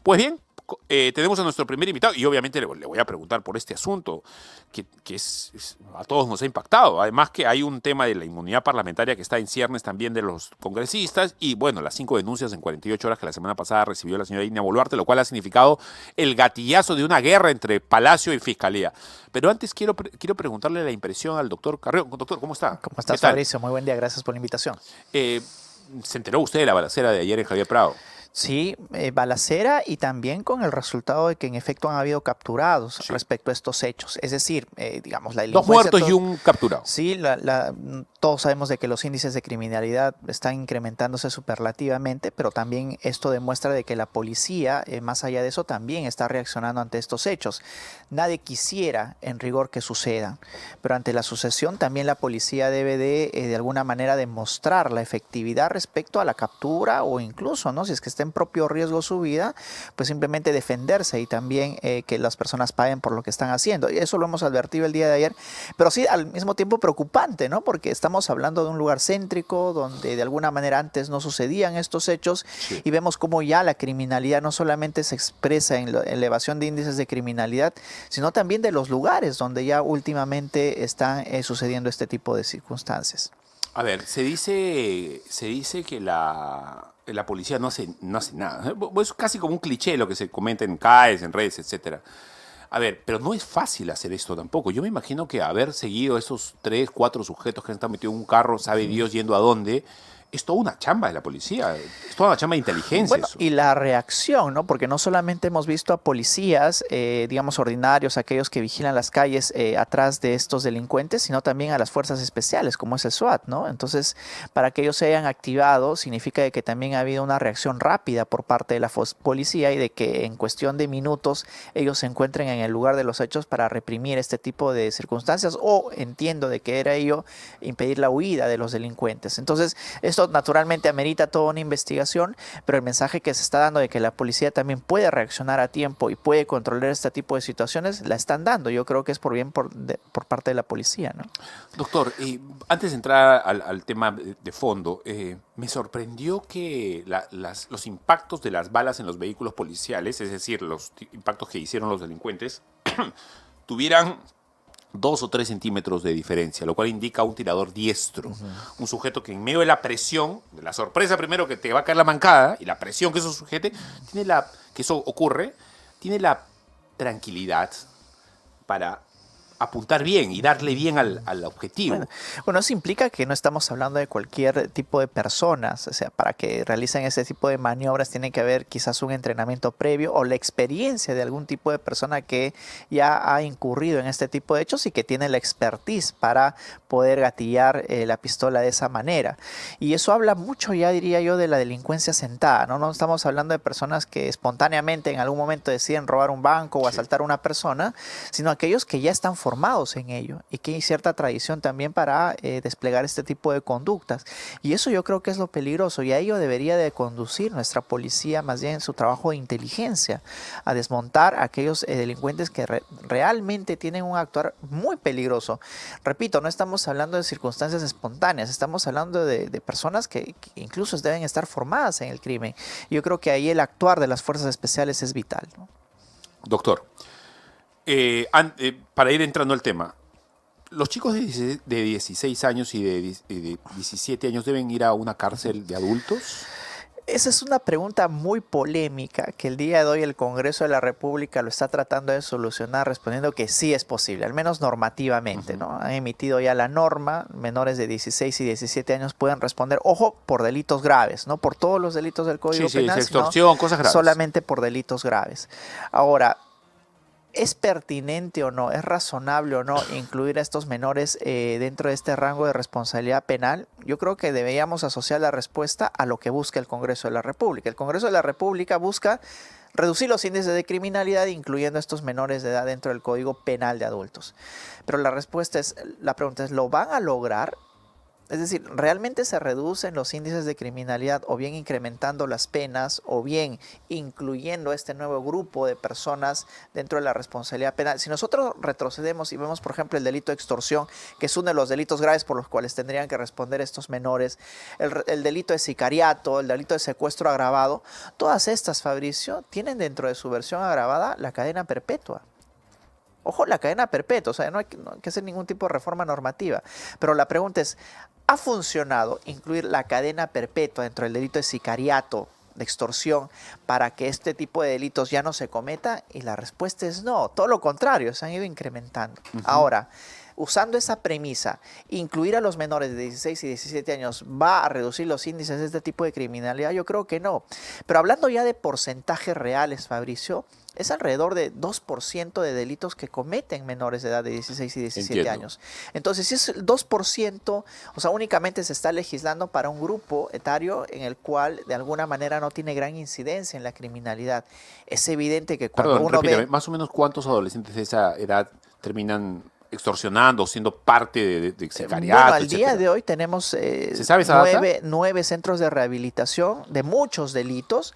Pues bien, tenemos a nuestro primer invitado y obviamente le voy a preguntar por este asunto que a todos nos ha impactado. Además que hay un tema de la inmunidad parlamentaria que está en ciernes también de los congresistas y bueno, las 5 denuncias en 48 horas que la semana pasada recibió la señora Dina Boluarte, lo cual ha significado el gatillazo de una guerra entre Palacio y Fiscalía. Pero antes quiero preguntarle la impresión al doctor Carrión. Doctor, ¿cómo está? ¿Cómo ¿Qué estás, tal? Fabricio? Muy buen día, gracias por la invitación. Eh, ¿Se enteró usted de la balacera de ayer en Javier Prado? Sí, balacera y también con el resultado de que en efecto han habido capturados Sí. respecto a estos hechos. Es decir, digamos, la Dos delincuencia, muertos y un capturado. sí, todos sabemos de que los índices de criminalidad están incrementándose superlativamente, pero también esto demuestra de que la policía, más allá de eso, también está reaccionando ante estos hechos. Nadie quisiera, en rigor, que sucedan, pero ante la sucesión también la policía debe de alguna manera demostrar la efectividad respecto a la captura o incluso, ¿no? Si es que está en propio riesgo su vida, pues simplemente defenderse y también que las personas paguen por lo que están haciendo. Y eso lo hemos advertido el día de ayer, pero sí al mismo tiempo preocupante, ¿no? Porque estamos hablando de un lugar céntrico donde de alguna manera antes no sucedían estos hechos Sí. y vemos cómo ya la criminalidad no solamente se expresa en la elevación de índices de criminalidad, sino también de los lugares donde ya últimamente están sucediendo este tipo de circunstancias. A ver, se dice que la policía no hace nada. Es casi como un cliché lo que se comenta en CAES, en redes, etcétera. A ver, pero no es fácil hacer esto tampoco. Yo me imagino que haber seguido esos 3, 4 sujetos que han estado metidos en un carro, sabe Dios yendo a dónde, es toda una chamba de la policía. Es toda una chamba de inteligencia Bueno, eso. y la reacción, ¿no? Porque no solamente hemos visto a policías, digamos, ordinarios, aquellos que vigilan las calles atrás de estos delincuentes, sino también a las fuerzas especiales, como es el SWAT, ¿no? Entonces, para que ellos se hayan activado, significa de que también ha habido una reacción rápida por parte de la policía y de que en cuestión de minutos ellos se encuentren en el lugar de los hechos para reprimir este tipo de circunstancias o, entiendo de que era ello, impedir la huida de los delincuentes. Entonces, esto naturalmente amerita toda una investigación, pero el mensaje que se está dando de que la policía también puede reaccionar a tiempo y puede controlar este tipo de situaciones, la están dando. Yo creo que es por bien por parte de la policía, ¿no? Doctor, antes de entrar al tema de fondo, me sorprendió que los impactos de las balas en los vehículos policiales, es decir, los impactos que hicieron los delincuentes, tuvieran 2 o 3 centímetros de diferencia, lo cual indica un tirador diestro, un sujeto que en medio de la presión, de la sorpresa primero que te va a caer la mancada y la presión que eso sujete, que eso ocurre, tiene la tranquilidad para apuntar bien y darle bien al Bueno, objetivo. bueno, eso implica que no estamos hablando de cualquier tipo de personas, o sea, para que realicen ese tipo de maniobras tiene que haber quizás un entrenamiento previo o la experiencia de algún tipo de persona que ya ha incurrido en este tipo de hechos y que tiene la expertise para poder gatillar la pistola de esa manera. Y eso habla mucho, ya diría yo, de la delincuencia sentada, ¿no? No estamos hablando de personas que espontáneamente en algún momento deciden robar un banco o Sí. asaltar a una persona, sino aquellos que ya están formados en ello y que hay cierta tradición también para desplegar este tipo de conductas. Y eso yo creo que es lo peligroso y a ello debería de conducir nuestra policía más bien en su trabajo de inteligencia, a desmontar a aquellos delincuentes que realmente tienen un actuar muy peligroso. Repito, no estamos hablando de circunstancias espontáneas, estamos hablando de personas que incluso deben estar formadas en el crimen. Yo creo que ahí el actuar de las fuerzas especiales es vital, ¿no? Doctor, para ir entrando al tema, los chicos de 16 años y de 17 años deben ir a una cárcel de adultos. Esa es una pregunta muy polémica que el día de hoy el Congreso de la República lo está tratando de solucionar respondiendo que sí es posible, al menos normativamente, Ujú. ¿no? Han emitido ya la norma, menores de 16 y 17 años pueden responder, ojo, por delitos graves, no por todos los delitos del Sí, Código sí, es Penal, sino extorsión, cosas graves. solamente por delitos graves. Ahora, ¿es pertinente o no, es razonable o no incluir a estos menores dentro de este rango de responsabilidad penal? Yo creo que deberíamos asociar la respuesta a lo que busca el Congreso de la República. El Congreso de la República busca reducir los índices de criminalidad, incluyendo a estos menores de edad dentro del Código Penal de adultos. Pero la pregunta es, ¿lo van a lograr? Es decir, realmente se reducen los índices de criminalidad o bien incrementando las penas o bien incluyendo este nuevo grupo de personas dentro de la responsabilidad penal. Si nosotros retrocedemos y vemos, por ejemplo, el delito de extorsión, que es uno de los delitos graves por los cuales tendrían que responder estos menores, el delito de sicariato, el delito de secuestro agravado, todas estas, Fabricio, tienen dentro de su versión agravada la cadena perpetua. Ojo, la cadena perpetua, o sea, no hay que hacer ningún tipo de reforma normativa. Pero la pregunta es, ¿ha funcionado incluir la cadena perpetua dentro del delito de sicariato, de extorsión, para que este tipo de delitos ya no se cometa? Y la respuesta es no, todo lo contrario, se han ido incrementando. Ahora, usando esa premisa, incluir a los menores de 16 y 17 años va a reducir los índices de este tipo de criminalidad, yo creo que no. Pero hablando ya de porcentajes reales, Fabricio, es alrededor de 2% de delitos que cometen menores de edad de 16 y 17 años. Entonces, si es el 2%, o sea, únicamente se está legislando para un grupo etario en el cual de alguna manera no tiene gran incidencia en la criminalidad. Es evidente que cuando uno repíteme, ve... más o menos ¿cuántos adolescentes de esa edad terminan extorsionando, siendo parte de sicariato, Bueno, al etcétera? día de hoy tenemos ¿Se sabe esa data? 9 centros de rehabilitación de muchos delitos,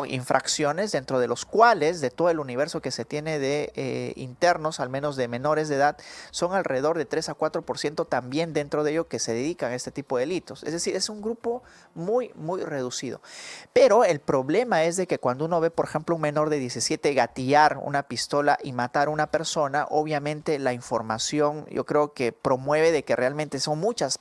infracciones, dentro de los cuales, de todo el universo que se tiene de internos, al menos de menores de edad, son alrededor de 3 a 4% también dentro de ello que se dedican a este tipo de delitos. Es decir, es un grupo muy, muy reducido. Pero el problema es de que cuando uno ve, por ejemplo, un menor de 17 gatillar una pistola y matar a una persona, obviamente la información yo creo que promueve de que realmente son muchos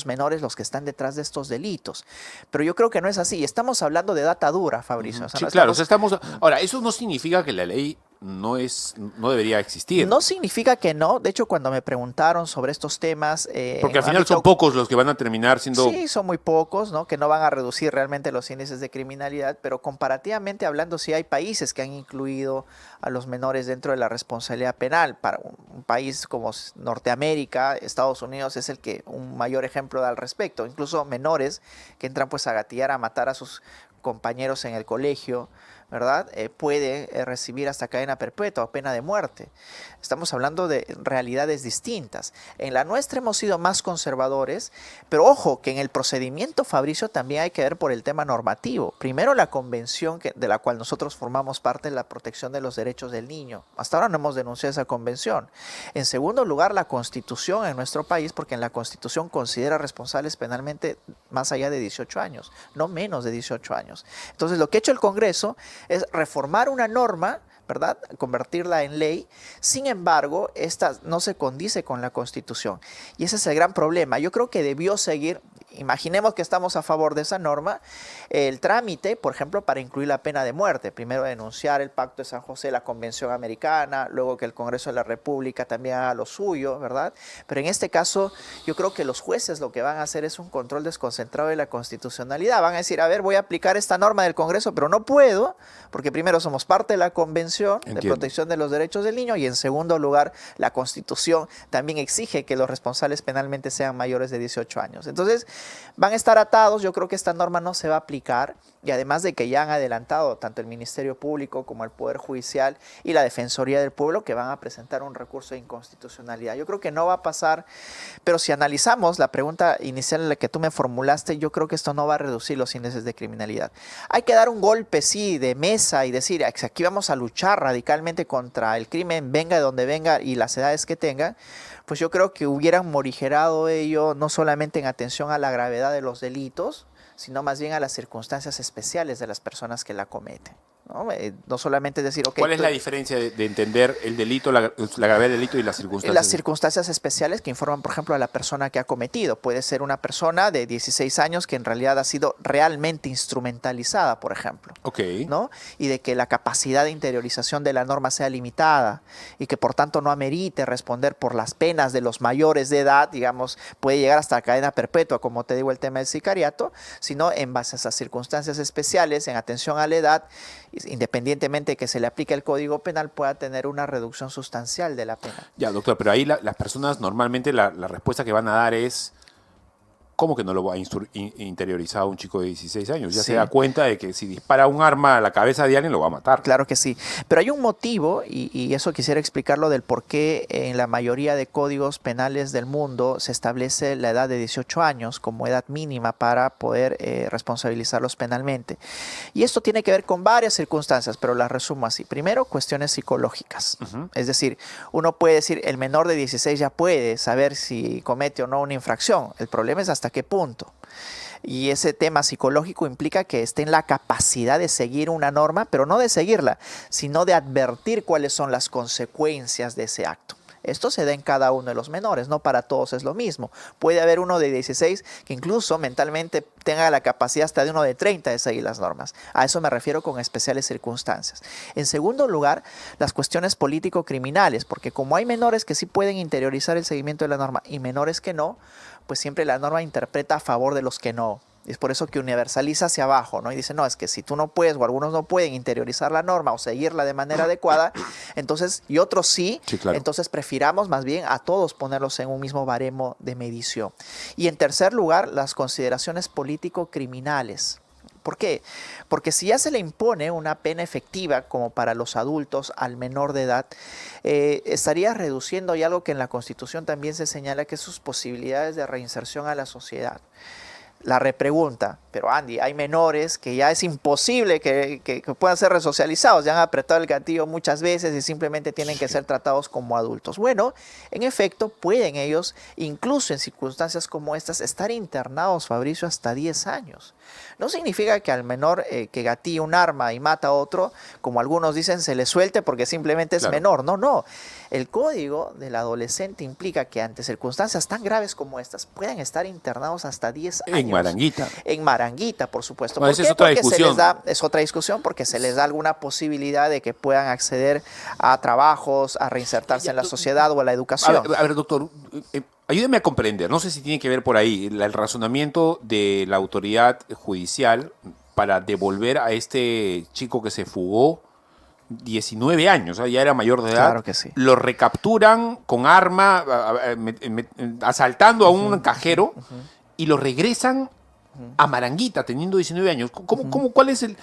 menores los que están detrás de estos delitos. Pero yo creo que no es así. Estamos hablando de data dura, Fabricio. O sea, Sí, no claro. estamos... Ahora, eso no significa que la ley no debería existir. No significa que no. De hecho, cuando me preguntaron sobre estos temas... Porque al final son pocos los que van a terminar siendo... Sí, son muy pocos, ¿no? Que no van a reducir realmente los índices de criminalidad, pero comparativamente hablando, sí hay países que han incluido a los menores dentro de la responsabilidad penal. Para un país como Norteamérica, Estados Unidos es un mayor ejemplo al respecto. Incluso menores que entran pues a gatillar, a matar a sus compañeros en el colegio, ¿verdad? Puede recibir hasta cadena perpetua o pena de muerte. Estamos hablando de realidades distintas. En la nuestra hemos sido más conservadores, pero ojo que en el procedimiento, Fabricio, también hay que ver por el tema normativo. Primero, la convención de la cual nosotros formamos parte, la protección de los derechos del niño. Hasta ahora no hemos denunciado esa convención. En segundo lugar, la Constitución en nuestro país, porque en la Constitución considera responsables penalmente más allá de 18 años, no menos de 18 años. Entonces, lo que ha hecho el Congreso es reformar una norma, ¿verdad? Convertirla en ley. Sin embargo, esta no se condice con la Constitución. Y ese es el gran problema. Yo creo que debió seguir, imaginemos que estamos a favor de esa norma, el trámite, por ejemplo, para incluir la pena de muerte. Primero denunciar el Pacto de San José, la Convención Americana, luego que el Congreso de la República también haga lo suyo, ¿verdad? Pero en este caso, yo creo que los jueces lo que van a hacer es un control desconcentrado de la constitucionalidad. Van a decir, a ver, voy a aplicar esta norma del Congreso, pero no puedo, porque primero somos parte de la Convención de Protección de los Derechos del Niño y en segundo lugar, la Constitución también exige que los responsables penalmente sean mayores de 18 años. Entonces, van a estar atados. Yo creo que esta norma no se va a aplicar y además de que ya han adelantado tanto el Ministerio Público como el Poder Judicial y la Defensoría del Pueblo que van a presentar un recurso de inconstitucionalidad. Yo creo que no va a pasar, pero si analizamos la pregunta inicial en la que tú me formulaste, yo creo que esto no va a reducir los índices de criminalidad. Hay que dar un golpe, sí, de mesa y decir, aquí vamos a luchar radicalmente contra el crimen, venga de donde venga y las edades que tenga. Pues yo creo que hubieran morigerado ello no solamente en atención a la gravedad de los delitos, sino más bien a las circunstancias especiales de las personas que la cometen. No solamente decir, okay, ¿cuál es la diferencia de entender el delito, la gravedad del delito y las circunstancias? Las circunstancias especiales que informan, por ejemplo, a la persona que ha cometido. Puede ser una persona de 16 años que en realidad ha sido realmente instrumentalizada, por ejemplo. ¿No? Y de que la capacidad de interiorización de la norma sea limitada y que por tanto no amerite responder por las penas de los mayores de edad, digamos, puede llegar hasta la cadena perpetua, como te digo, el tema del sicariato, sino en base a esas circunstancias especiales, en atención a la edad, independientemente de que se le aplique el Código Penal, pueda tener una reducción sustancial de la pena. Ya, doctor, pero ahí las personas normalmente la respuesta que van a dar es ¿Cómo que no lo va a interiorizar a un chico de 16 años? Ya Sí. se da cuenta de que si dispara un arma a la cabeza de alguien lo va a matar. Claro que sí, pero hay un motivo, y eso quisiera explicarlo del por qué en la mayoría de códigos penales del mundo se establece la edad de 18 años como edad mínima para poder responsabilizarlos penalmente. Y esto tiene que ver con varias circunstancias, pero las resumo así. Primero, cuestiones psicológicas. Es decir, uno puede decir, el menor de 16 ya puede saber si comete o no una infracción. El problema es hasta qué punto. Y ese tema psicológico implica que esté en la capacidad de seguir una norma, pero no de seguirla, sino de advertir cuáles son las consecuencias de ese acto. Esto se da en cada uno de los menores, no para todos es lo mismo. Puede haber uno de 16 que incluso mentalmente tenga la capacidad hasta de uno de 30 de seguir las normas. A eso me refiero con especiales circunstancias. En segundo lugar, las cuestiones político-criminales, porque como hay menores que sí pueden interiorizar el seguimiento de la norma y menores que no, pues siempre la norma interpreta a favor de los que no. Es por eso que universaliza hacia abajo, ¿no? Y dice, no, es que si tú no puedes o algunos no pueden interiorizar la norma o seguirla de manera adecuada, entonces, y otros sí, claro. Entonces prefiramos más bien a todos ponerlos en un mismo baremo de medición. Y en tercer lugar, las consideraciones político-criminales. ¿Por qué? Porque si ya se le impone una pena efectiva como para los adultos al menor de edad, estaría reduciendo y algo que en la Constitución también se señala, que es sus posibilidades de reinserción a la sociedad. La repregunta, pero Andy, hay menores que ya es imposible que puedan ser resocializados, ya han apretado el gatillo muchas veces y simplemente tienen que ser tratados como adultos. Bueno, en efecto, pueden ellos, incluso en circunstancias como estas, estar internados, Fabricio, hasta 10 años. No significa que al menor que gatilla un arma y mata a otro, como algunos dicen, se le suelte porque simplemente es menor. No, no. El código del adolescente implica que ante circunstancias tan graves como estas puedan estar internados hasta 10 años. En Maranguita. En Maranguita, por supuesto. Bueno, ¿Por qué? es otra Porque discusión. es otra discusión, porque se les da alguna posibilidad de que puedan acceder a trabajos, a reinsertarse en la sociedad o a la educación. A ver, doctor, ayúdeme a comprender. No sé si tiene que ver por ahí el razonamiento de la autoridad judicial para devolver a este chico que se fugó 19 años, ya era mayor de edad. Claro que sí. Lo recapturan con arma, asaltando a un cajero y lo regresan a Maranguita teniendo 19 años. ¿Cuál es el...?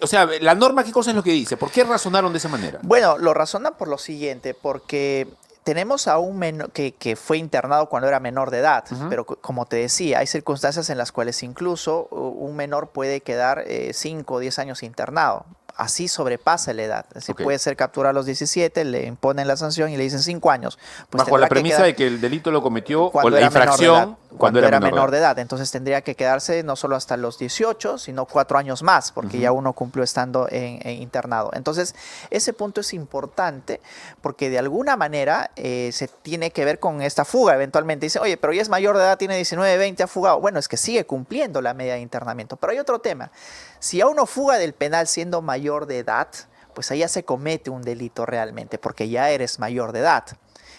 O sea, la norma, ¿qué cosa es lo que dice? ¿Por qué razonaron de esa manera? Bueno, lo razonan por lo siguiente, porque tenemos a un menor que fue internado cuando era menor de edad, pero como te decía, hay circunstancias en las cuales incluso un menor puede quedar 5 o 10 años internado. Así sobrepasa la edad. Es decir, puede ser capturado a los 17, le imponen la sanción y le dicen 5 años. Pues bajo la premisa de que el delito lo cometió o la infracción cuando era menor de edad. Entonces tendría que quedarse no solo hasta los 18, sino 4 años más, porque ya uno cumplió estando en internado. Entonces, ese punto es importante porque de alguna manera se tiene que ver con esta fuga. Eventualmente dice, oye, pero ya es mayor de edad, tiene 19, 20, ha fugado. Bueno, es que sigue cumpliendo la media de internamiento. Pero hay otro tema. Si a uno fuga del penal siendo mayor de edad, pues ahí ya se comete un delito realmente, porque ya eres mayor de edad.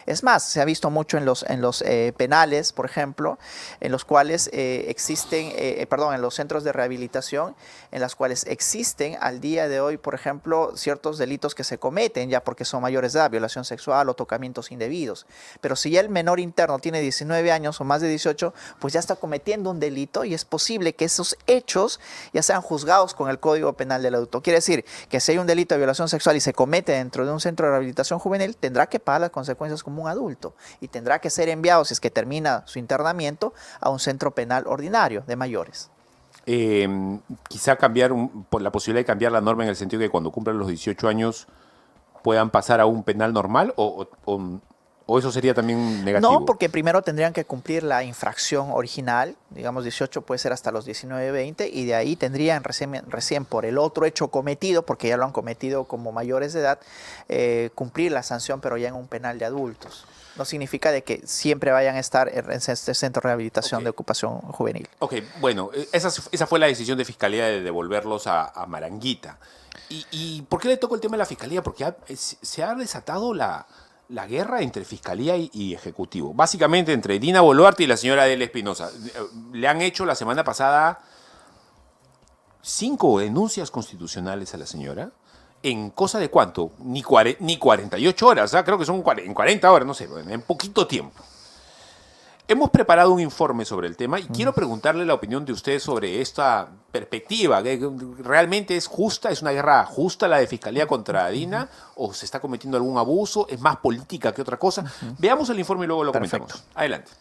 Es más, se ha visto mucho en los penales, por ejemplo, en los cuales en los centros de rehabilitación, en los cuales existen al día de hoy, por ejemplo, ciertos delitos que se cometen ya porque son mayores de edad, violación sexual o tocamientos indebidos. Pero si ya el menor interno tiene 19 años o más de 18, pues ya está cometiendo un delito y es posible que esos hechos ya sean juzgados con el Código Penal del adulto. Quiere decir que si hay un delito de violación sexual y se comete dentro de un centro de rehabilitación juvenil, tendrá que pagar las consecuencias como un adulto y tendrá que ser enviado, si es que termina su internamiento, a un centro penal ordinario de mayores. Quizá por la posibilidad de cambiar la norma en el sentido de que cuando cumplan los 18 años puedan pasar a un penal normal o eso sería también negativo. No, porque primero tendrían que cumplir la infracción original, digamos 18 puede ser hasta los 19, 20, y de ahí tendrían recién por el otro hecho cometido, porque ya lo han cometido como mayores de edad, cumplir la sanción, pero ya en un penal de adultos. No significa de que siempre vayan a estar en este centro de rehabilitación de ocupación juvenil. Ok, bueno, esa fue la decisión de Fiscalía de devolverlos a Maranguita. ¿Y por qué le tocó el tema de la Fiscalía? Porque se ha desatado la guerra entre Fiscalía y Ejecutivo. Básicamente entre Dina Boluarte y la señora Adela Espinosa. Le han hecho la semana pasada 5 denuncias constitucionales a la señora. ¿En cosa de cuánto? Ni 48 horas, creo que son en 40 horas, no sé, en poquito tiempo. Hemos preparado un informe sobre el tema y quiero preguntarle la opinión de usted sobre esta perspectiva. ¿Realmente es justa? ¿Es una guerra justa la de Fiscalía contra Dina? ¿O se está cometiendo algún abuso? ¿Es más política que otra cosa? Veamos el informe y luego lo comentamos. Adelante.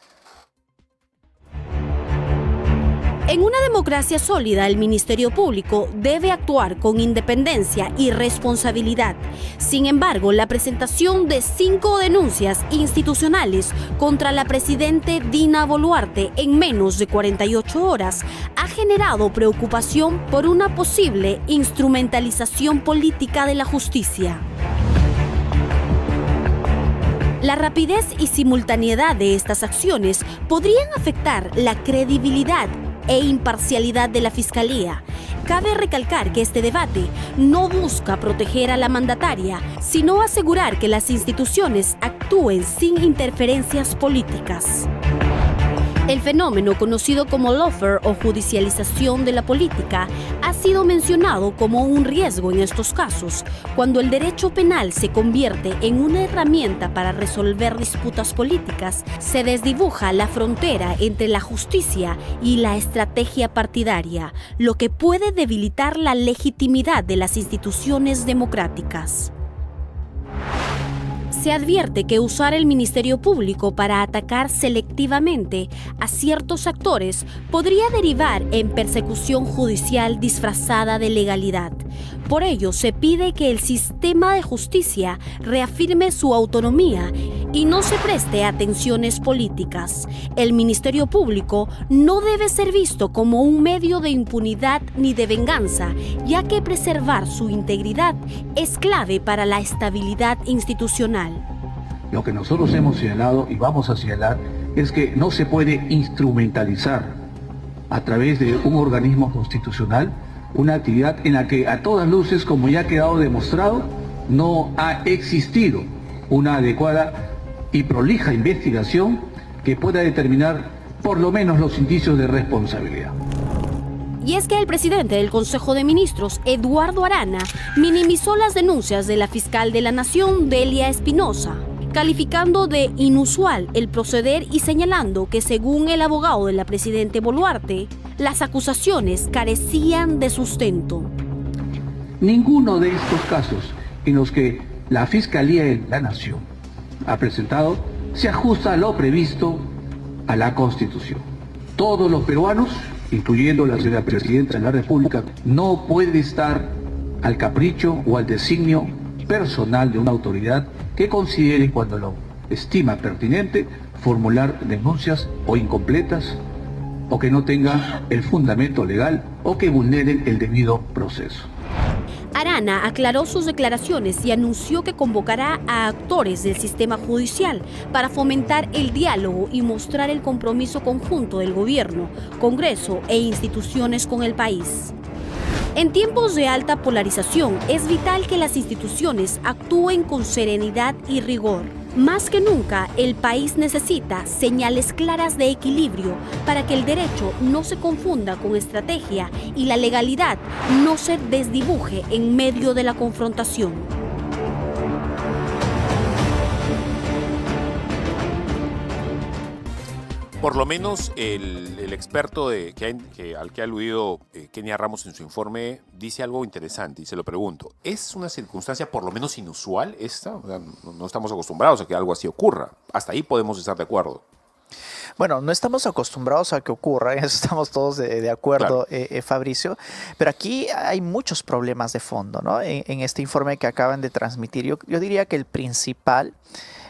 En una democracia sólida, el Ministerio Público debe actuar con independencia y responsabilidad. Sin embargo, la presentación de 5 denuncias institucionales contra la presidente Dina Boluarte en menos de 48 horas ha generado preocupación por una posible instrumentalización política de la justicia. La rapidez y simultaneidad de estas acciones podrían afectar la credibilidad e imparcialidad de la Fiscalía. Cabe recalcar que este debate no busca proteger a la mandataria, sino asegurar que las instituciones actúen sin interferencias políticas. El fenómeno conocido como lawfare o judicialización de la política ha sido mencionado como un riesgo en estos casos, cuando el derecho penal se convierte en una herramienta para resolver disputas políticas, se desdibuja la frontera entre la justicia y la estrategia partidaria, lo que puede debilitar la legitimidad de las instituciones democráticas. Se advierte que usar el Ministerio Público para atacar selectivamente a ciertos actores podría derivar en persecución judicial disfrazada de legalidad. Por ello, se pide que el sistema de justicia reafirme su autonomía y no se preste a tensiones políticas. El Ministerio Público no debe ser visto como un medio de impunidad ni de venganza, ya que preservar su integridad es clave para la estabilidad institucional. Lo que nosotros hemos señalado y vamos a señalar es que no se puede instrumentalizar a través de un organismo constitucional una actividad en la que a todas luces, como ya ha quedado demostrado, no ha existido una adecuada y prolija investigación que pueda determinar por lo menos los indicios de responsabilidad. Y es que el presidente del Consejo de Ministros, Eduardo Arana, minimizó las denuncias de la fiscal de la Nación, Delia Espinosa, calificando de inusual el proceder y señalando que, según el abogado de la presidenta Boluarte, las acusaciones carecían de sustento. Ninguno de estos casos en los que la Fiscalía de la Nación ha presentado se ajusta a lo previsto a la Constitución. Todos los peruanos, incluyendo la señora Presidenta de la República, no puede estar al capricho o al designio personal de una autoridad que considere, cuando lo estima pertinente, formular denuncias o incompletas o que no tenga el fundamento legal o que vulneren el debido proceso. Arana aclaró sus declaraciones y anunció que convocará a actores del sistema judicial para fomentar el diálogo y mostrar el compromiso conjunto del gobierno, Congreso e instituciones con el país. En tiempos de alta polarización, es vital que las instituciones actúen con serenidad y rigor. Más que nunca, el país necesita señales claras de equilibrio para que el derecho no se confunda con estrategia y la legalidad no se desdibuje en medio de la confrontación. Por lo menos el experto al que ha aludido Kenia Ramos en su informe dice algo interesante y se lo pregunto. ¿Es una circunstancia por lo menos inusual esta? O sea, no estamos acostumbrados a que algo así ocurra. Hasta ahí podemos estar de acuerdo. Bueno, no estamos acostumbrados a que ocurra, en eso estamos todos de acuerdo, claro. Fabricio, pero aquí hay muchos problemas de fondo, ¿no? En este informe que acaban de transmitir, yo diría que el principal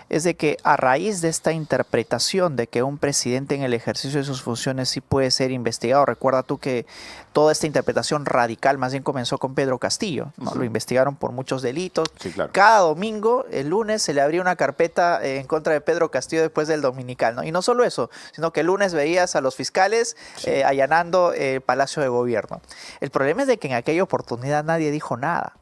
es de que a raíz de esta interpretación de que un presidente en el ejercicio de sus funciones sí puede ser investigado, recuerda tú que toda esta interpretación radical más bien comenzó con Pedro Castillo, ¿no? Lo investigaron por muchos delitos. Sí, claro. Cada domingo, el lunes, se le abría una carpeta en contra de Pedro Castillo después del dominical, ¿no? Y no solo eso, sino que el lunes veías a los fiscales allanando el Palacio de Gobierno. El problema es de que en aquella oportunidad nadie dijo nada.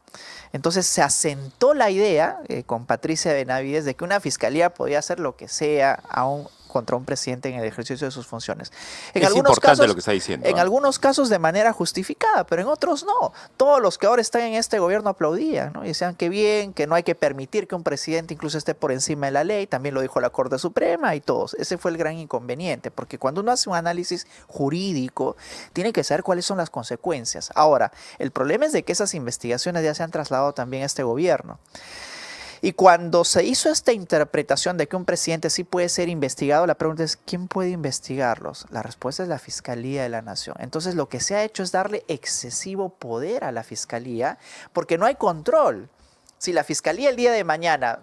Entonces se asentó la idea con Patricia Benavides de que una fiscalía podía hacer lo que sea, aún contra un presidente en el ejercicio de sus funciones. Es importante lo que está diciendo. En algunos casos de manera justificada, pero en otros no. Todos los que ahora están en este gobierno aplaudían, ¿no? Y decían que bien, que no hay que permitir que un presidente incluso esté por encima de la ley, también lo dijo la Corte Suprema y todos. Ese fue el gran inconveniente, porque cuando uno hace un análisis jurídico, tiene que saber cuáles son las consecuencias. Ahora, el problema es de que esas investigaciones ya se han trasladado también a este gobierno. Y cuando se hizo esta interpretación de que un presidente sí puede ser investigado, la pregunta es, ¿quién puede investigarlos? La respuesta es la Fiscalía de la Nación. Entonces lo que se ha hecho es darle excesivo poder a la Fiscalía porque no hay control. Si la Fiscalía el día de mañana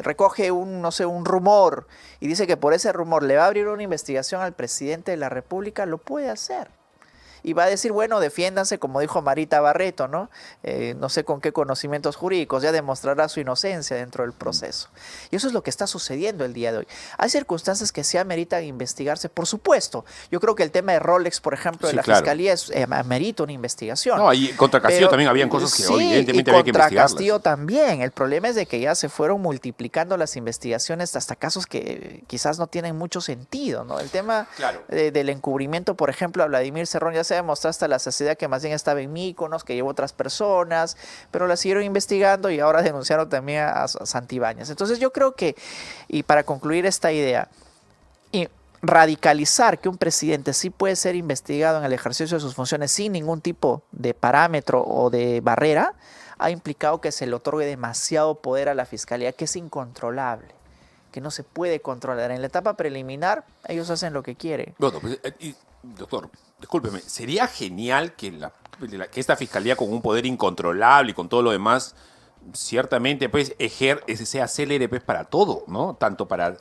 recoge un rumor y dice que por ese rumor le va a abrir una investigación al presidente de la República, lo puede hacer. Y va a decir, bueno, defiéndanse, como dijo Marita Barreto, ¿no? No sé con qué conocimientos jurídicos, ya demostrará su inocencia dentro del proceso. Y eso es lo que está sucediendo el día de hoy. Hay circunstancias que sí ameritan investigarse, por supuesto. Yo creo que el tema de Rolex, por ejemplo, de la Fiscalía amerita una investigación. No, y contra Castillo también habían cosas que evidentemente había que investigarlas. Contra Castillo también. El problema es de que ya se fueron multiplicando las investigaciones hasta casos que quizás no tienen mucho sentido, ¿no? El tema del encubrimiento, por ejemplo, a Vladimir Cerrón ya se demostró hasta la saciedad que más bien estaba en Mykonos, que llevó otras personas, pero la siguieron investigando y ahora denunciaron también a Santibáñez. Entonces yo creo que, y para concluir esta idea, y radicalizar que un presidente sí puede ser investigado en el ejercicio de sus funciones sin ningún tipo de parámetro o de barrera, ha implicado que se le otorgue demasiado poder a la Fiscalía, que es incontrolable, que no se puede controlar. En la etapa preliminar, ellos hacen lo que quieren. Bueno, pues, doctor, discúlpeme, sería genial que esta Fiscalía con un poder incontrolable y con todo lo demás, ciertamente pues sea célere pues, para todo, ¿no? Tanto para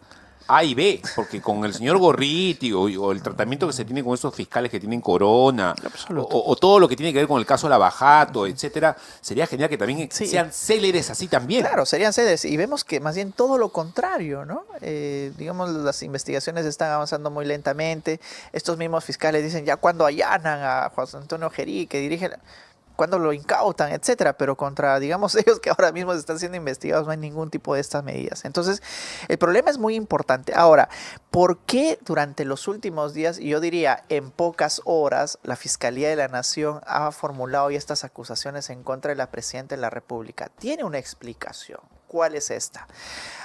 A y B, porque con el señor Gorriti o el tratamiento que se tiene con esos fiscales que tienen corona, o todo lo que tiene que ver con el caso Lavajato, etcétera, sería genial que también sean céleres así también. Claro, serían céleres. Y vemos que más bien todo lo contrario, ¿no? Digamos, las investigaciones están avanzando muy lentamente. Estos mismos fiscales dicen ya cuando allanan a Juan Antonio Gerí, que dirige cuando lo incautan, etcétera, pero contra, digamos, ellos que ahora mismo están siendo investigados no hay ningún tipo de estas medidas. Entonces, el problema es muy importante. Ahora, ¿por qué durante los últimos días, y yo diría en pocas horas, la Fiscalía de la Nación ha formulado ya estas acusaciones en contra de la Presidenta de la República? Tiene una explicación. ¿Cuál es esta?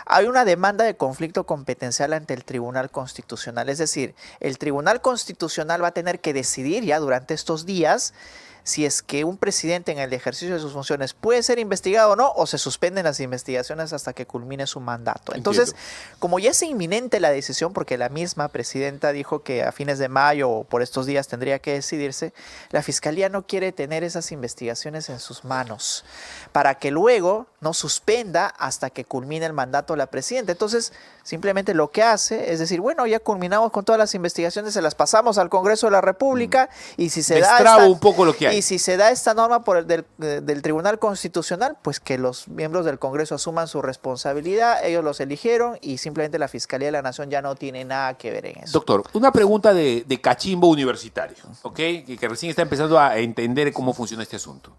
Hay una demanda de conflicto competencial ante el Tribunal Constitucional. Es decir, el Tribunal Constitucional va a tener que decidir ya durante estos días si es que un presidente en el ejercicio de sus funciones puede ser investigado o no, o se suspenden las investigaciones hasta que culmine su mandato. Entonces, como ya es inminente la decisión, porque la misma presidenta dijo que a fines de mayo o por estos días tendría que decidirse, la Fiscalía no quiere tener esas investigaciones en sus manos para que luego no suspenda hasta que culmine el mandato de la presidenta. Entonces, simplemente lo que hace es decir, bueno, ya culminamos con todas las investigaciones, se las pasamos al Congreso de la República y si se da un poco lo que hay. Y si se da esta norma del Tribunal Constitucional, pues que los miembros del Congreso asuman su responsabilidad, ellos los eligieron y simplemente la Fiscalía de la Nación ya no tiene nada que ver en eso. Doctor, una pregunta de cachimbo universitario, ¿ok? Que recién está empezando a entender cómo funciona este asunto.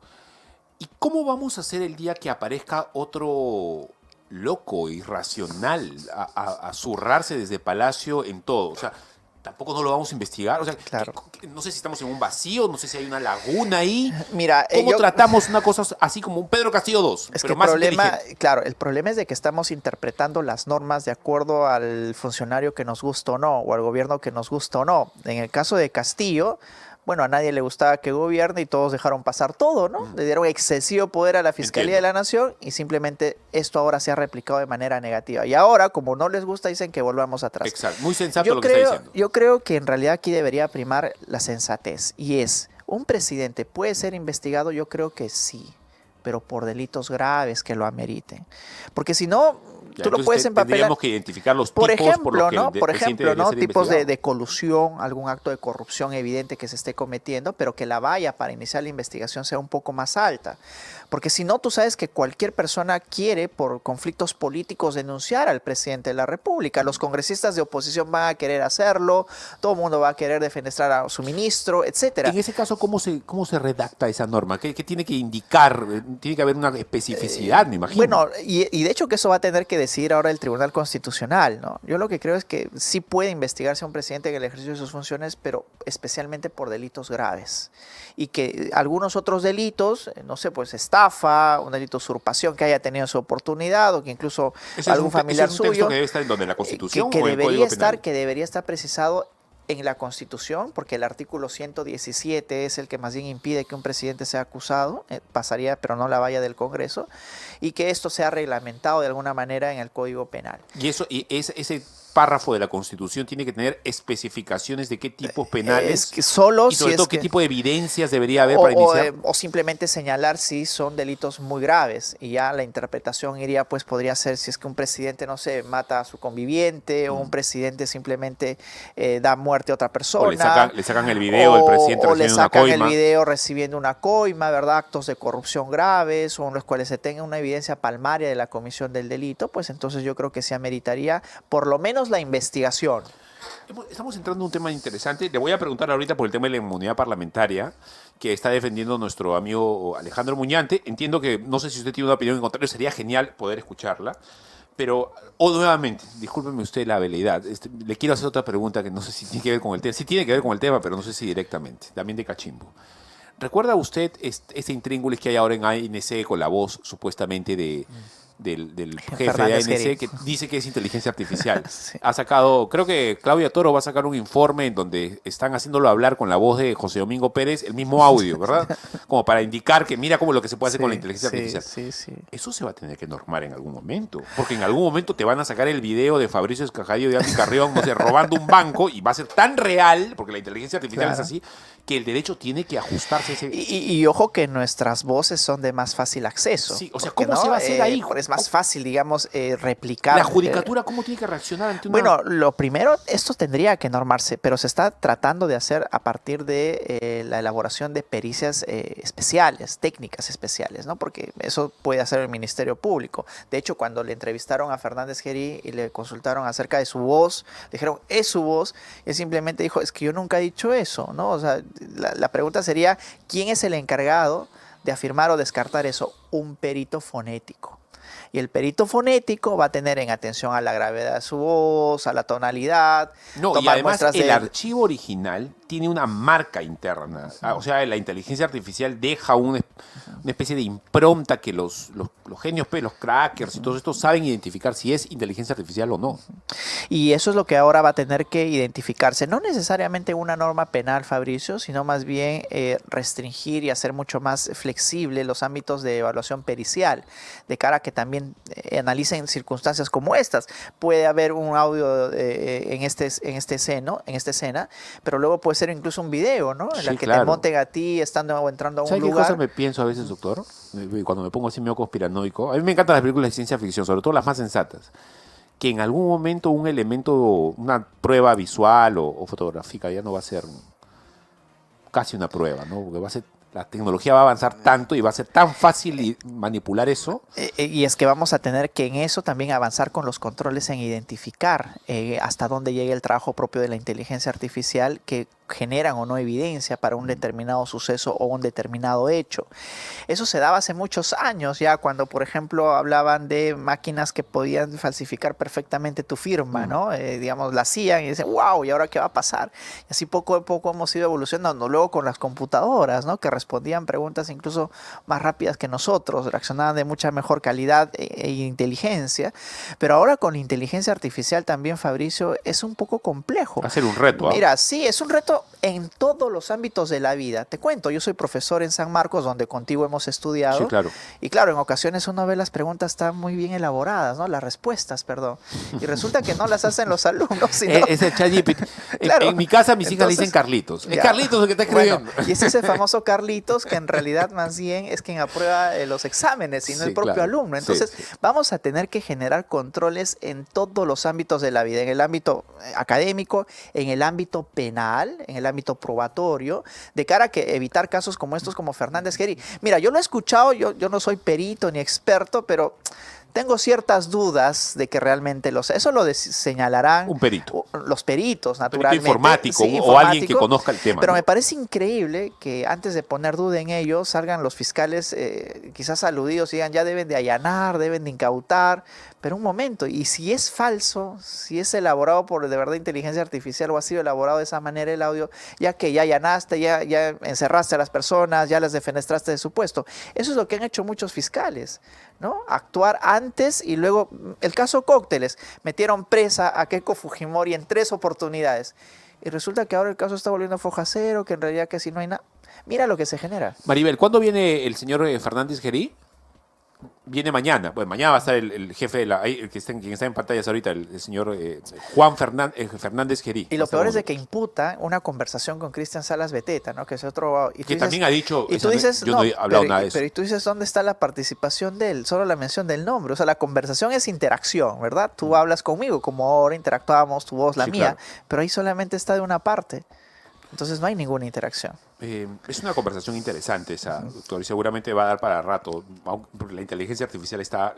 ¿Y cómo vamos a hacer el día que aparezca otro loco, irracional, a zurrarse desde Palacio en todo? O sea, tampoco no lo vamos a investigar. O sea, claro. No sé si estamos en un vacío, no sé si hay una laguna ahí. Mira, ¿Cómo tratamos una cosa así como un Pedro Castillo II? Es pero que más el problema es de que estamos interpretando las normas de acuerdo al funcionario que nos gusta o no, o al gobierno que nos gusta o no. En el caso de Castillo, bueno, a nadie le gustaba que gobierne y todos dejaron pasar todo, ¿no? Le dieron excesivo poder a la Fiscalía de la Nación y simplemente esto ahora se ha replicado de manera negativa. Y ahora, como no les gusta, dicen que volvamos atrás. Exacto, muy sensato lo que está diciendo. Yo creo que en realidad aquí debería primar la sensatez y es, ¿un presidente puede ser investigado? Yo creo que sí, pero por delitos graves que lo ameriten. Porque si no, tú lo puedes empapelar. Tendríamos que identificar los tipos por ejemplo, por los que por ejemplo, ¿no? Tipos de de colusión, algún acto de corrupción evidente que se esté cometiendo, pero que la valla para iniciar la investigación sea un poco más alta. Porque si no, tú sabes que cualquier persona quiere, por conflictos políticos, denunciar al presidente de la República. Los congresistas de oposición van a querer hacerlo, todo el mundo va a querer defenestrar a su ministro, etcétera. En ese caso, ¿cómo se redacta esa norma? ¿Qué tiene que indicar? Tiene que haber una especificidad, me imagino. Bueno, y de hecho que eso va a tener que decidir ahora el Tribunal Constitucional, ¿no? Yo lo que creo es que sí puede investigarse a un presidente en el ejercicio de sus funciones, pero especialmente por delitos graves. Y que algunos otros delitos, no sé, pues estafa, un delito de usurpación que haya tenido su oportunidad, o que incluso algún familiar ¿Es un texto suyo, que debe estar en donde la Constitución que o en el Código Penal? que debería estar precisado en la Constitución, porque el artículo 117 es el que más bien impide que un presidente sea acusado, pasaría, pero no la valla del Congreso, y que esto sea reglamentado de alguna manera en el Código Penal. Ese párrafo de la Constitución tiene que tener especificaciones de qué tipos penales Es que solo y sobre si todo es qué que, tipo de evidencias debería haber para iniciar. o simplemente señalar si son delitos muy graves, y ya la interpretación iría, pues podría ser si es que un presidente, no sé, mata a su conviviente, o un presidente simplemente da muerte a otra persona, O le sacan el video del presidente o le recibiendo una sacan el coima. video recibiendo una coima, ¿verdad? Actos de corrupción graves, o en los cuales se tenga una evidencia palmaria de la comisión del delito, pues entonces yo creo que se ameritaría por lo menos la investigación. Estamos entrando en un tema interesante. Le voy a preguntar ahorita por el tema de la inmunidad parlamentaria que está defendiendo nuestro amigo Alejandro Muñante. Entiendo que, no sé si usted tiene una opinión en contrario, sería genial poder escucharla. Pero, nuevamente, discúlpeme usted la veleidad. Le quiero hacer otra pregunta que no sé si tiene que ver con el tema. Sí tiene que ver con el tema, pero no sé si directamente. También de cachimbo. ¿Recuerda usted este intríngulis que hay ahora en ANC con la voz supuestamente del jefe de Fernández ANC Geri. que dice que es inteligencia artificial? Sí. Ha sacado, creo que Claudia Toro va a sacar un informe en donde están haciéndolo hablar con la voz de José Domingo Pérez, el mismo audio, ¿verdad? Como para indicar que mira cómo lo que se puede hacer con la inteligencia artificial. Sí. Eso se va a tener que normar en algún momento, porque en algún momento te van a sacar el video de Fabricio Escajadillo y Andy Carrión, no sé, robando un banco, y va a ser tan real, porque la inteligencia artificial Claro. es así, que el derecho tiene que ajustarse a ese... Y ojo que nuestras voces son de más fácil acceso. Sí, o sea, porque, ¿cómo se va a hacer ahí? Es más fácil, digamos, replicar. La judicatura, ¿cómo tiene que reaccionar ante una... Bueno, lo primero, esto tendría que normarse, pero se está tratando de hacer a partir de la elaboración de pericias especiales, técnicas especiales, ¿no? Porque eso puede hacer el Ministerio Público. De hecho, cuando le entrevistaron a Fernández Geri y le consultaron acerca de su voz, le dijeron, es su voz, y él simplemente dijo, es que yo nunca he dicho eso, ¿no? O sea, la pregunta sería, ¿quién es el encargado de afirmar o descartar eso? Un perito fonético. Y el perito fonético va a tener en atención a la gravedad de su voz, a la tonalidad. No, y tomar además muestras el de... archivo original tiene una marca interna. O sea, la inteligencia artificial deja una especie de impronta que los genios, los crackers y todos estos saben identificar si es inteligencia artificial o no. Y eso es lo que ahora va a tener que identificarse. No necesariamente una norma penal, Fabricio, sino más bien restringir y hacer mucho más flexible los ámbitos de evaluación pericial, de cara a que también analicen circunstancias como estas. Puede haber un audio en esta escena, pero luego puede ser incluso un video, ¿no? En Sí, la que claro. te monten a ti estando o entrando a un ¿Sabe qué lugar. cosa me pienso a veces, doctor? Cuando me pongo así medio conspiranoico. A mí me encantan las películas de ciencia ficción, sobre todo las más sensatas. Que en algún momento un elemento, una prueba visual o fotográfica ya no va a ser casi una prueba, ¿no? Porque la tecnología va a avanzar tanto y va a ser tan fácil manipular eso. Y es que vamos a tener que en eso también avanzar con los controles en identificar hasta dónde llega el trabajo propio de la inteligencia artificial que generan o no evidencia para un determinado suceso o un determinado hecho. Eso se daba hace muchos años ya cuando, por ejemplo, hablaban de máquinas que podían falsificar perfectamente tu firma, ¿no? Digamos, la hacían y dicen, wow, ¿y ahora qué va a pasar? Y así poco a poco hemos ido evolucionando. Luego con las computadoras, ¿no? Que respondían preguntas incluso más rápidas que nosotros, reaccionaban de mucha mejor calidad e inteligencia. Pero ahora con la inteligencia artificial también, Fabricio, es un poco complejo. Va a ser un reto. Mira, sí, es un reto en todos los ámbitos de la vida. Te cuento, yo soy profesor en San Marcos, donde contigo hemos estudiado. Sí, claro. Y claro, en ocasiones uno ve las preguntas tan muy bien elaboradas, ¿no? Las respuestas, perdón. Y resulta que no las hacen los alumnos, sino... Ese ChatGPT. Claro. En mi casa mis hijas le Entonces, dicen Carlitos. Es ya. Carlitos el que está escribiendo. Bueno, y es ese famoso Carlitos que en realidad más bien es quien aprueba los exámenes y no Sí, el propio claro. alumno. Entonces Sí. vamos a tener que generar controles en todos los ámbitos de la vida, en el ámbito académico, en el ámbito penal, en el ámbito probatorio, de cara a que evitar casos como estos como Fernández Geri. Mira, yo lo he escuchado, yo no soy perito ni experto, pero tengo ciertas dudas de que realmente eso lo señalarán Un perito. los peritos, Perito naturalmente. informático Sí, o alguien que conozca el tema. Pero ¿no? me parece increíble que antes de poner duda en ello, salgan los fiscales quizás aludidos y digan, ya deben de allanar, deben de incautar. Pero un momento, y si es falso, si es elaborado por de verdad inteligencia artificial o ha sido elaborado de esa manera el audio, ya que ya allanaste, ya encerraste a las personas, ya las defenestraste de su puesto. Eso es lo que han hecho muchos fiscales, ¿no? Actuar antes y luego, el caso Cócteles, metieron presa a Keiko Fujimori en 3 oportunidades. Y resulta que ahora el caso está volviendo a foja cero, que en realidad casi no hay nada. Mira lo que se genera. Maribel, ¿cuándo viene el señor Fernández Gerí? Viene mañana. Bueno, mañana va a estar el jefe de quien está en pantallas ahorita, el señor Juan Fernández Gerí. Y lo peor es de que imputa una conversación con Cristian Salas Beteta, ¿no? Que es otro... Que también ha dicho... Y tú dices, yo no he hablado nada de eso. Pero tú dices, ¿dónde está la participación de él? Solo la mención del nombre. O sea, la conversación es interacción, ¿verdad? Tú hablas conmigo, como ahora interactuábamos, tu voz, la mía. Claro. Pero ahí solamente está de una parte. Entonces no hay ninguna interacción. Es una conversación interesante esa, doctor, y seguramente va a dar para rato. La inteligencia artificial está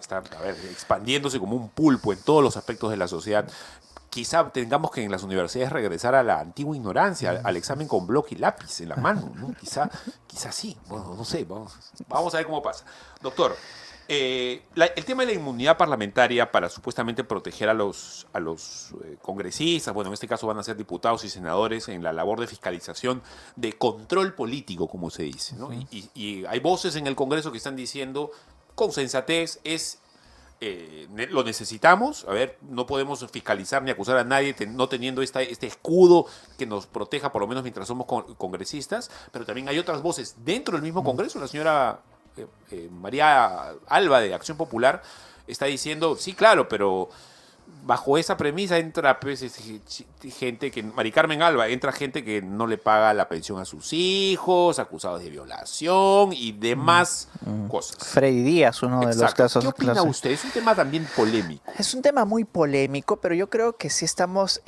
expandiéndose como un pulpo en todos los aspectos de la sociedad. Quizá tengamos que en las universidades regresar a la antigua ignorancia, al examen con bloque y lápiz en la mano, ¿no? Quizá sí. Bueno, no sé, vamos a ver cómo pasa. Doctor, el tema de la inmunidad parlamentaria para supuestamente proteger a los congresistas, bueno, en este caso van a ser diputados y senadores en la labor de fiscalización, de control político, como se dice, ¿no? Y hay voces en el Congreso que están diciendo, con sensatez, lo necesitamos, no podemos fiscalizar ni acusar a nadie no teniendo este escudo que nos proteja, por lo menos mientras somos congresistas, pero también hay otras voces dentro del mismo Congreso. La señora María Alba de Acción Popular está diciendo, sí, claro, pero bajo esa premisa entra gente que, Mari Carmen Alba, entra gente que no le paga la pensión a sus hijos, acusados de violación y demás cosas. Freddy Díaz, uno de los casos. ¿Qué opina usted? Es un tema también polémico. Es un tema muy polémico, pero yo creo que sí estamos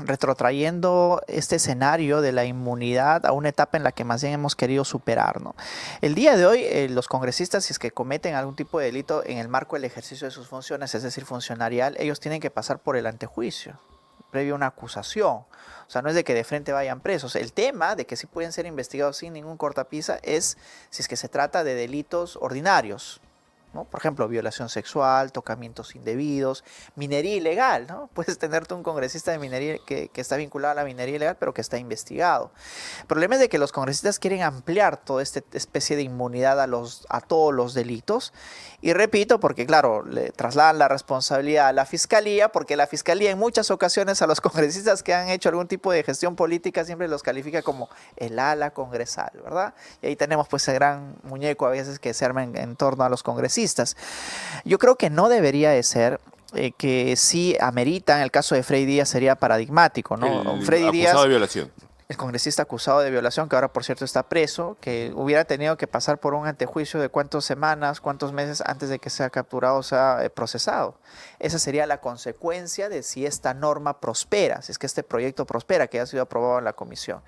retrotrayendo este escenario de la inmunidad a una etapa en la que más bien hemos querido superar, ¿no? El día de hoy, los congresistas, si es que cometen algún tipo de delito en el marco del ejercicio de sus funciones, es decir, funcionarial, ellos tienen que pasar por el antejuicio, previo a una acusación. O sea, no es de que de frente vayan presos. El tema de que sí pueden ser investigados sin ningún cortapisa es si es que se trata de delitos ordinarios, ¿no? Por ejemplo, violación sexual, tocamientos indebidos, minería ilegal, ¿no? Puedes tenerte un congresista de minería que está vinculado a la minería ilegal, pero que está investigado. El problema es de que los congresistas quieren ampliar toda esta especie de inmunidad a todos los delitos. Y repito, porque claro, le trasladan la responsabilidad a la fiscalía, porque la fiscalía en muchas ocasiones a los congresistas que han hecho algún tipo de gestión política siempre los califica como el ala congresal, ¿verdad? Y ahí tenemos pues ese gran muñeco a veces que se arma en torno a los congresistas. Yo creo que no debería de ser, que sí amerita, en el caso de Freddy Díaz sería paradigmático, ¿no? Freddy Díaz, acusado de violación. El congresista acusado de violación, que ahora por cierto está preso, que hubiera tenido que pasar por un antejuicio de cuántas semanas, cuántos meses antes de que sea capturado o sea procesado. Esa sería la consecuencia de si esta norma prospera, si es que este proyecto prospera, que ha sido aprobado en la comisión.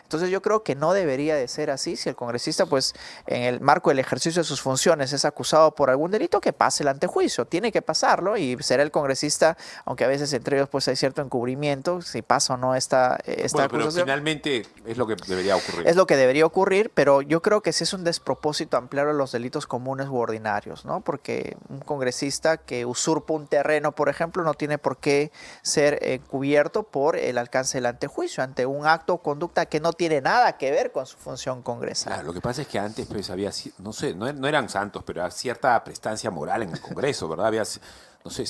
Entonces yo creo que no debería de ser así. Si el congresista, pues en el marco del ejercicio de sus funciones es acusado por algún delito, que pase el antejuicio. Tiene que pasarlo y será el congresista, aunque a veces entre ellos pues hay cierto encubrimiento, si pasa o no esta acusación. Pero finalmente es lo que debería ocurrir. Es lo que debería ocurrir, pero yo creo que sí es un despropósito ampliar a los delitos comunes u ordinarios, ¿no? Porque un congresista que usurpa un terreno, por ejemplo, no tiene por qué ser cubierto por el alcance del antejuicio ante un acto o conducta que no tiene nada que ver con su función congresal. Claro, lo que pasa es que antes pues había, no sé, no eran santos, pero había cierta prestancia moral en el Congreso, ¿verdad? Había, no sé,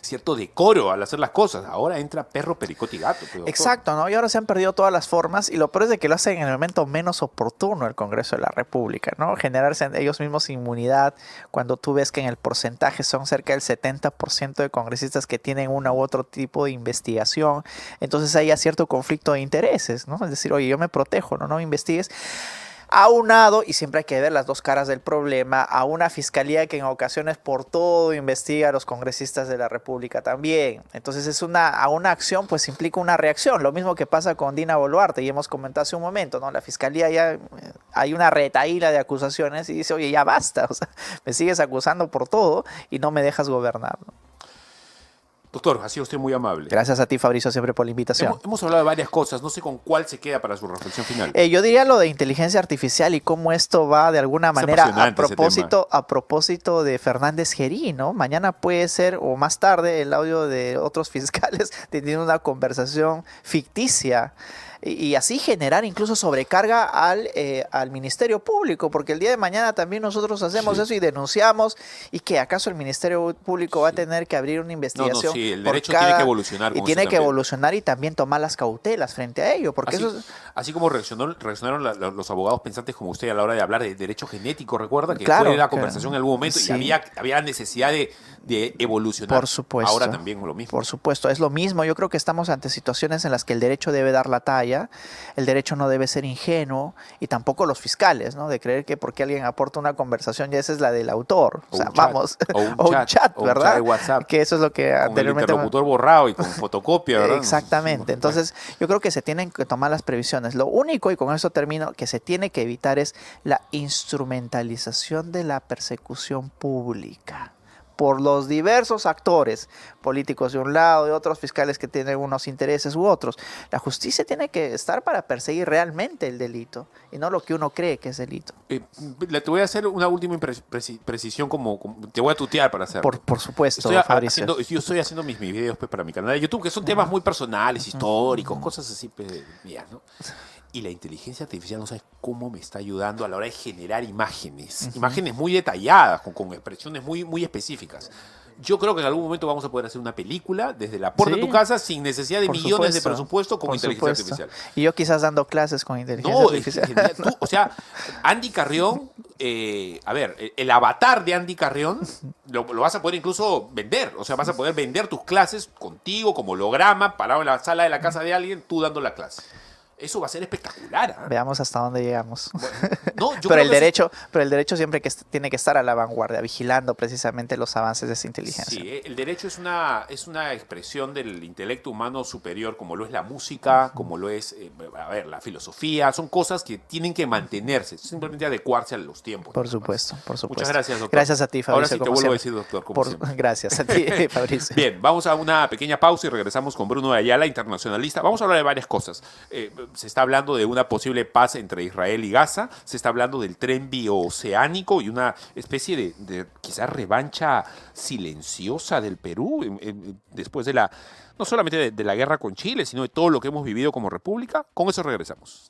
cierto decoro al hacer las cosas. Ahora entra perro, pericote y gato. Exacto, ¿no? Y ahora se han perdido todas las formas y lo peor es de que lo hacen en el momento menos oportuno el Congreso de la República, ¿no? Generarse ellos mismos inmunidad cuando tú ves que en el porcentaje son cerca del 70% de congresistas que tienen una u otro tipo de investigación. Entonces hay cierto conflicto de intereses, ¿no? Es decir, oye, yo me protejo, no me investigues. aunado, y siempre hay que ver las dos caras del problema, a una fiscalía que en ocasiones por todo investiga a los congresistas de la República también. Entonces a una acción pues implica una reacción, lo mismo que pasa con Dina Boluarte, y hemos comentado hace un momento, ¿no? La fiscalía ya, hay una retahíla de acusaciones y dice, oye, ya basta, o sea, me sigues acusando por todo y no me dejas gobernar, ¿no? Doctor, ha sido usted muy amable. Gracias a ti, Fabricio, siempre por la invitación. Hemos hablado de varias cosas, no sé con cuál se queda para su reflexión final. Yo diría lo de inteligencia artificial y cómo esto va de alguna manera a propósito de Fernández Gerí, ¿no? Mañana puede ser, o más tarde, el audio de otros fiscales teniendo una conversación ficticia. Y así generar incluso sobrecarga al Ministerio Público, porque el día de mañana también nosotros hacemos eso y denunciamos, y que acaso el Ministerio Público va a tener que abrir una investigación. Sí, el derecho tiene que evolucionar. Y tiene que evolucionar y también tomar las cautelas frente a ello, porque así como reaccionaron los abogados pensantes como usted a la hora de hablar de derecho genético, recuerda que claro, fue la conversación en algún momento sí. Y había necesidad de evolucionar. Por supuesto. Ahora también lo mismo. Por supuesto, es lo mismo. Yo creo que estamos ante situaciones en las que el derecho debe dar la talla. El derecho no debe ser ingenuo, y tampoco los fiscales, ¿no? De creer que porque alguien aporta una conversación ya esa es la del autor. O sea, vamos, o un chat, ¿verdad? Un chat de WhatsApp, que eso es lo que con anteriormente... el interlocutor borrado y con fotocopia, ¿verdad? Exactamente. Entonces, yo creo que se tienen que tomar las previsiones. Lo único, y con eso termino, que se tiene que evitar es la instrumentalización de la persecución pública por los diversos actores políticos de un lado, de otros fiscales que tienen unos intereses u otros. La justicia tiene que estar para perseguir realmente el delito y no lo que uno cree que es delito. Te voy a hacer una última precisión, como te voy a tutear para hacerlo. Por supuesto, Fabricio. Yo estoy haciendo mis videos para mi canal de YouTube, que son temas muy personales, históricos, cosas así, mías, ¿no? Y la inteligencia artificial no sabes cómo me está ayudando a la hora de generar imágenes. Imágenes muy detalladas, con expresiones muy específicas. Yo creo que en algún momento vamos a poder hacer una película desde la puerta de tu casa sin necesidad de millones de presupuesto con inteligencia artificial. Y yo quizás dando clases con inteligencia artificial. O sea, Andy Carrión, el avatar de Andy Carrión lo vas a poder incluso vender. O sea, vas a poder vender tus clases contigo como holograma, parado en la sala de la casa de alguien, tú dando la clase. Eso va a ser espectacular, ¿eh? Veamos hasta dónde llegamos. Bueno, pero el derecho siempre tiene que estar a la vanguardia, vigilando precisamente los avances de esa inteligencia. Sí, el derecho es una expresión del intelecto humano superior, como lo es la música, como lo es la filosofía. Son cosas que tienen que mantenerse, simplemente adecuarse a los tiempos. Por supuesto. Muchas gracias, doctor. Gracias a ti, Fabricio. Ahora sí te vuelvo a decir, doctor, como siempre. Gracias a ti, Fabricio. Bien, vamos a una pequeña pausa y regresamos con Bruno de Ayala, internacionalista. Vamos a hablar de varias cosas. Se está hablando de una posible paz entre Israel y Gaza, se está hablando del tren bioceánico y una especie de quizás revancha silenciosa del Perú después de no solamente de la guerra con Chile, sino de todo lo que hemos vivido como república. Con eso regresamos.